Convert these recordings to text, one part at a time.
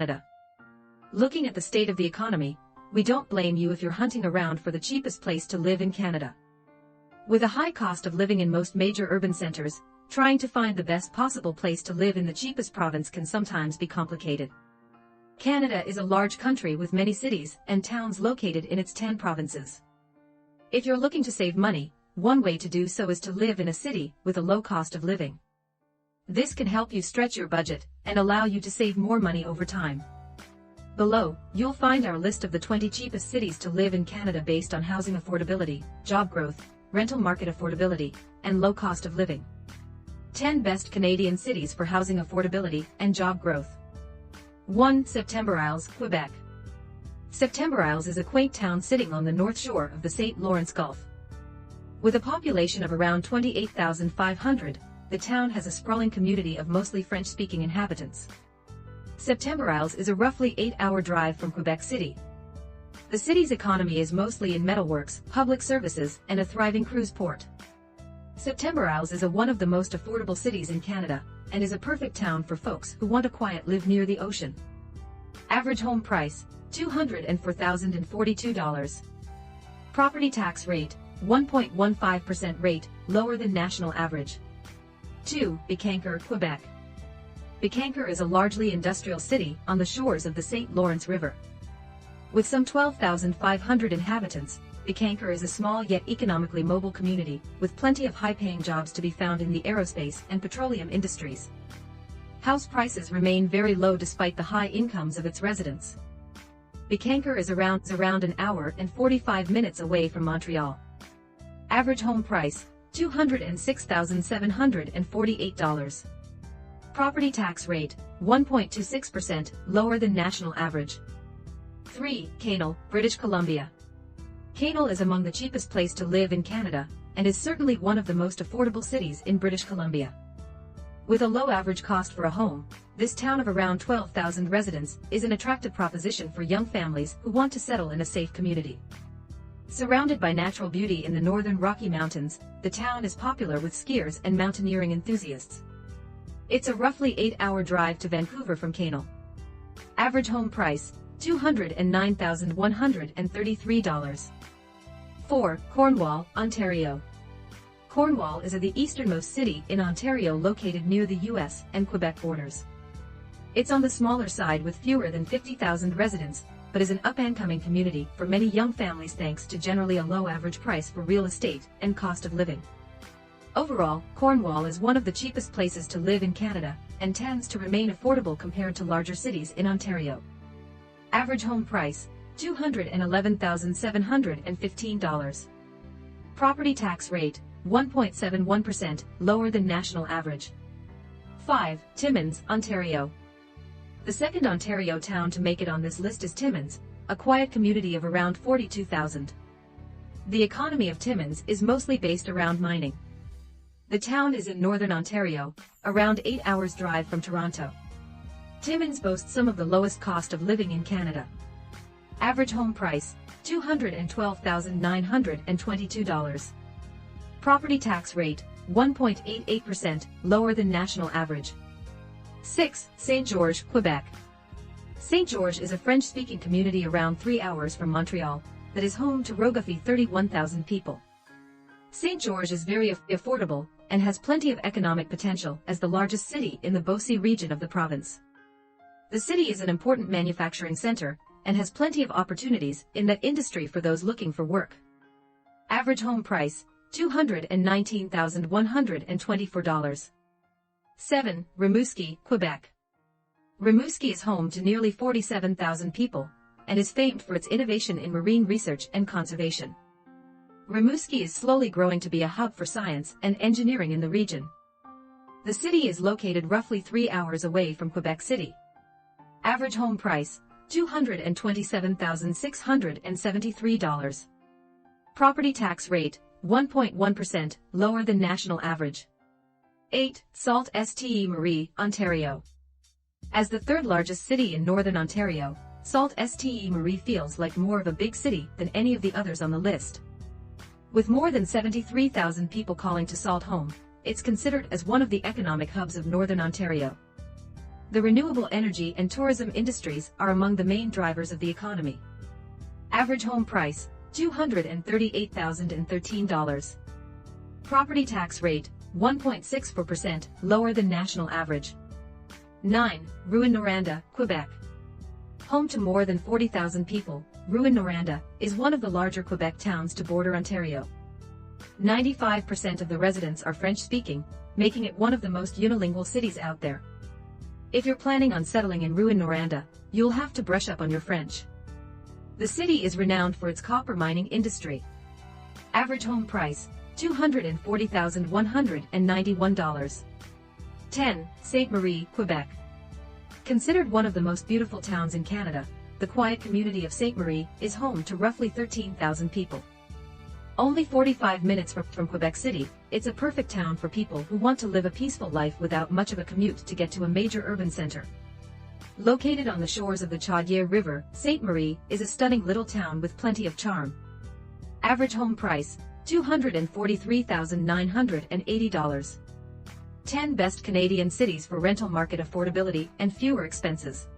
Canada. Looking at the state of the economy, we don't blame you if you're hunting around for the cheapest place to live in Canada. With a high cost of living in most major urban centers, trying to find the best possible place to live in the cheapest province can sometimes be complicated. Canada is a large country with many cities and towns located in its 10 provinces. If you're looking to save money, one way to do so is to live in a city with a low cost of living. This can help you stretch your budget and allow you to save more money over time. Below, you'll find our list of the 20 cheapest cities to live in Canada based on housing affordability, job growth, rental market affordability, and low cost of living. 10 best Canadian cities for housing affordability and job growth. 1. September Isles, Quebec. September Isles is a quaint town sitting on the north shore of the St. Lawrence Gulf. With a population of around 28,500, the town has a sprawling community of mostly French-speaking inhabitants. September Isles is a roughly 8-hour drive from Quebec City. The city's economy is mostly in metalworks, public services, and a thriving cruise port. September Isles is one of the most affordable cities in Canada, and is a perfect town for folks who want a quiet live near the ocean. Average home price, $204,042. Property tax rate, 1.15% rate, lower than national average. 2. Bécancour, Quebec. Bécancour is a largely industrial city on the shores of the St. Lawrence River. With some 12,500 inhabitants, Bécancour is a small yet economically mobile community, with plenty of high-paying jobs to be found in the aerospace and petroleum industries. House prices remain very low despite the high incomes of its residents. Bécancour is around an hour and 45 minutes away from Montreal. Average home price, $206,748. Property tax rate, 1.26%, lower than national average. 3. Quesnel, British Columbia. Quesnel is among the cheapest place to live in Canada, and is certainly one of the most affordable cities in British Columbia. With a low average cost for a home, this town of around 12,000 residents is an attractive proposition for young families who want to settle in a safe community. Surrounded by natural beauty in the northern Rocky Mountains, the town is popular with skiers and mountaineering enthusiasts. It's a roughly 8-hour drive to Vancouver from Quesnel. Average home price, $209,133. 4. Cornwall, Ontario. Cornwall is the easternmost city in Ontario located near the US and Quebec borders. It's on the smaller side with fewer than 50,000 residents, but is an up-and-coming community for many young families thanks to generally a low average price for real estate and cost of living. Overall, Cornwall is one of the cheapest places to live in Canada, and tends to remain affordable compared to larger cities in Ontario. Average home price, $211,715. Property tax rate, 1.71%, lower than national average. 5. Timmins, Ontario. The second Ontario town to make it on this list is Timmins, a quiet community of around 42,000. The economy of Timmins is mostly based around mining. The town is in northern Ontario, around 8 hours drive from Toronto. Timmins boasts some of the lowest cost of living in Canada. Average home price, $212,922. Property tax rate, 1.88%, lower than national average. 6. St. George, Quebec. St. George is a French-speaking community around 3 hours from Montreal, that is home to roughly 31,000 people. St. George is very affordable, and has plenty of economic potential as the largest city in the Beauce region of the province. The city is an important manufacturing center, and has plenty of opportunities in that industry for those looking for work. Average home price, $219,124. 7. Rimouski, Quebec. Rimouski is home to nearly 47,000 people, and is famed for its innovation in marine research and conservation. Rimouski is slowly growing to be a hub for science and engineering in the region. The city is located roughly 3 hours away from Quebec City. Average home price, $227,673. Property tax rate, 1.1%, lower than national average. 8. Sault Ste. Marie, Ontario. As the third largest city in northern Ontario, Sault Ste. Marie feels like more of a big city than any of the others on the list. With more than 73,000 people calling to Sault home, it's considered as one of the economic hubs of northern Ontario. The renewable energy and tourism industries are among the main drivers of the economy. Average home price, $238,013. Property tax rate, 1.64%, lower than national average. 9. Rouyn-Noranda, Quebec. Home to more than 40,000 people, Rouyn-Noranda is one of the larger Quebec towns to border Ontario. 95% of the residents are French-speaking, making it one of the most unilingual cities out there. If you're planning on settling in Rouyn-Noranda, you'll have to brush up on your French. The city is renowned for its copper mining industry. Average home price, $240,191. 10. Ste. Marie, Quebec. Considered one of the most beautiful towns in Canada, the quiet community of Ste. Marie is home to roughly 13,000 people. Only 45 minutes from Quebec City, it's a perfect town for people who want to live a peaceful life without much of a commute to get to a major urban center. Located on the shores of the Chaudière River, Ste. Marie is a stunning little town with plenty of charm. Average home price, $243,980. 10 best Canadian cities for rental market affordability and fewer expenses.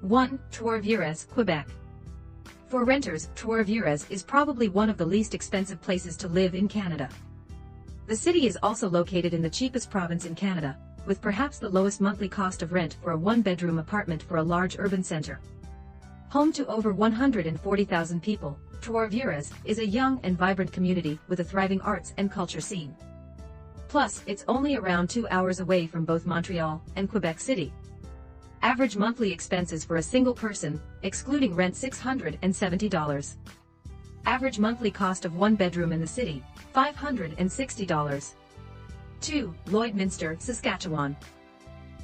1. Trois-Rivières, Quebec. For renters, Trois-Rivières is probably one of the least expensive places to live in Canada. The city is also located in the cheapest province in Canada, with perhaps the lowest monthly cost of rent for a one-bedroom apartment for a large urban center. Home to over 140,000 people, Trois-Rivières is a young and vibrant community with a thriving arts and culture scene. Plus, it's only around 2 hours away from both Montreal and Quebec City. Average monthly expenses for a single person, excluding rent, $670. Average monthly cost of one bedroom in the city, $560. 2. Lloydminster, Saskatchewan.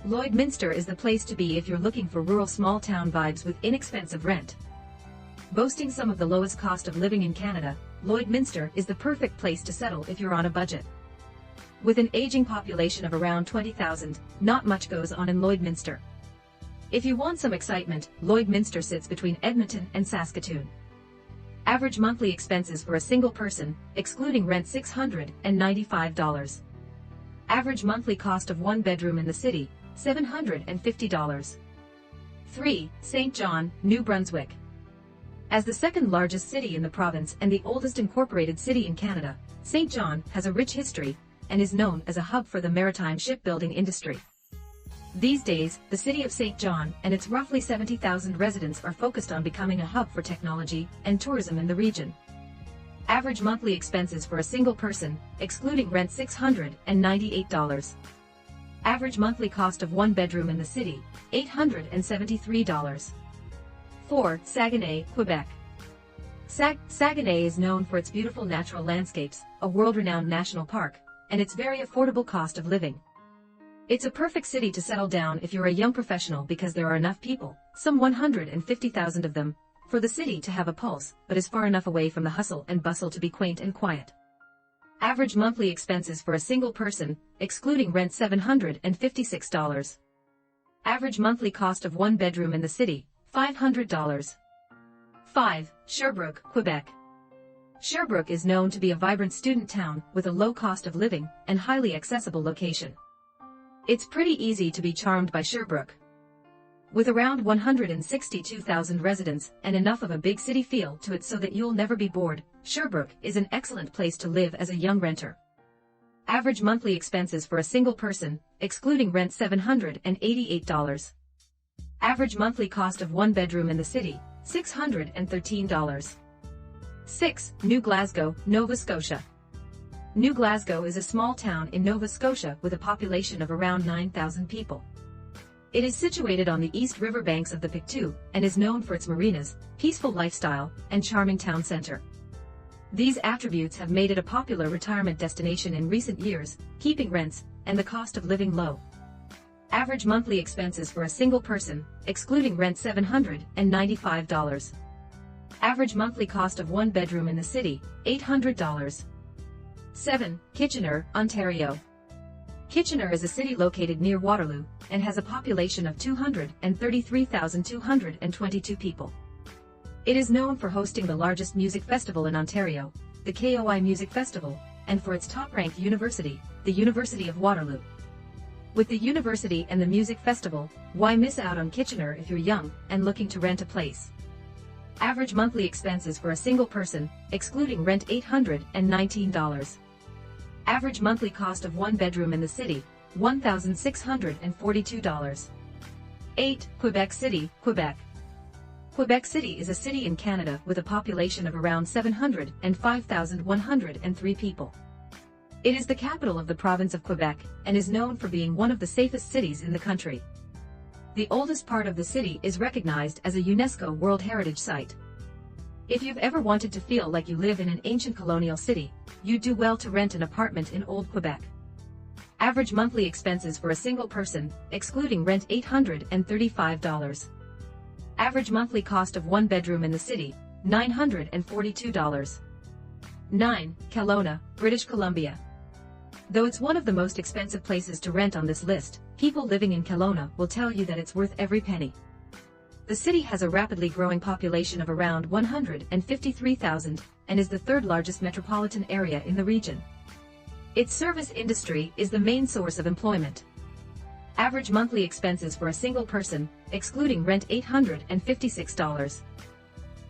Lloydminster is the place to be if you're looking for rural small-town vibes with inexpensive rent. Boasting some of the lowest cost of living in Canada, Lloydminster is the perfect place to settle if you're on a budget. With an aging population of around 20,000, not much goes on in Lloydminster. If you want some excitement, Lloydminster sits between Edmonton and Saskatoon. Average monthly expenses for a single person, excluding rent, $695. Average monthly cost of one bedroom in the city, $750. 3. St. John, New Brunswick. As the second largest city in the province and the oldest incorporated city in Canada, St. John has a rich history and is known as a hub for the maritime shipbuilding industry. These days, the city of St. John and its roughly 70,000 residents are focused on becoming a hub for technology and tourism in the region. Average monthly expenses for a single person, excluding rent, $698. Average monthly cost of one bedroom in the city, $873. 4. Saguenay, Quebec. Saguenay is known for its beautiful natural landscapes, a world-renowned national park, and its very affordable cost of living. It's a perfect city to settle down if you're a young professional because there are enough people, some 150,000 of them, for the city to have a pulse, but is far enough away from the hustle and bustle to be quaint and quiet. Average monthly expenses for a single person, excluding rent, $756. Average monthly cost of one bedroom in the city, $500. 5. Sherbrooke, Quebec. Sherbrooke is known to be a vibrant student town with a low cost of living and highly accessible location. It's pretty easy to be charmed by Sherbrooke. With around 162,000 residents and enough of a big city feel to it so that you'll never be bored, Sherbrooke is an excellent place to live as a young renter. Average monthly expenses for a single person, excluding rent, $788. Average monthly cost of one bedroom in the city, $613. 6. New Glasgow, Nova Scotia. New Glasgow is a small town in Nova Scotia with a population of around 9,000 people. It is situated on the east river banks of the Pictou and is known for its marinas, peaceful lifestyle, and charming town center. These attributes have made it a popular retirement destination in recent years, keeping rents and the cost of living low. Average monthly expenses for a single person, excluding rent, $795. Average monthly cost of one bedroom in the city, $800. 7. Kitchener, Ontario. Kitchener is a city located near Waterloo and has a population of 233,222 people. It is known for hosting the largest music festival in Ontario, the KOI Music Festival, and for its top-ranked university, the University of Waterloo. With the university and the music festival, why miss out on Kitchener if you're young and looking to rent a place? Average monthly expenses for a single person, excluding rent $819. Average monthly cost of one bedroom in the city, $1,642. 8. Quebec City, Quebec. Quebec City is a city in Canada with a population of around 705,103 people. It is the capital of the province of Quebec and is known for being one of the safest cities in the country. The oldest part of the city is recognized as a UNESCO World Heritage Site. If you've ever wanted to feel like you live in an ancient colonial city, you'd do well to rent an apartment in Old Quebec. Average monthly expenses for a single person, excluding rent $835. Average monthly cost of one bedroom in the city, $942. 9. Kelowna, British Columbia. Though it's one of the most expensive places to rent on this list, people living in Kelowna will tell you that it's worth every penny. The city has a rapidly growing population of around 153,000 and is the third largest metropolitan area in the region. Its service industry is the main source of employment. Average monthly expenses for a single person, excluding rent $856.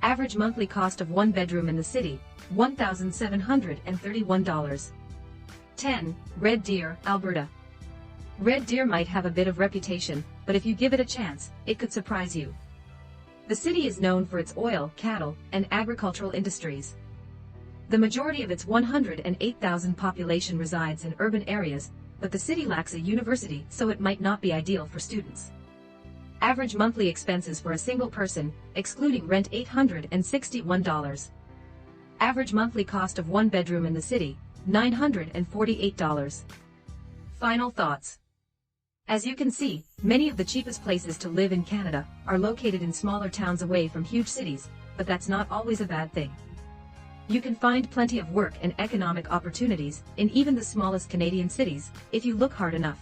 Average monthly cost of one bedroom in the city, $1,731. 10. Red Deer, Alberta. Red Deer might have a bit of reputation, but if you give it a chance, it could surprise you. The city is known for its oil, cattle, and agricultural industries. The majority of its 108,000 population resides in urban areas, but the city lacks a university, so it might not be ideal for students. Average monthly expenses for a single person, excluding rent $861. Average monthly cost of one bedroom in the city, $948. Final thoughts. As you can see, many of the cheapest places to live in Canada are located in smaller towns away from huge cities, but that's not always a bad thing. You can find plenty of work and economic opportunities in even the smallest Canadian cities, if you look hard enough.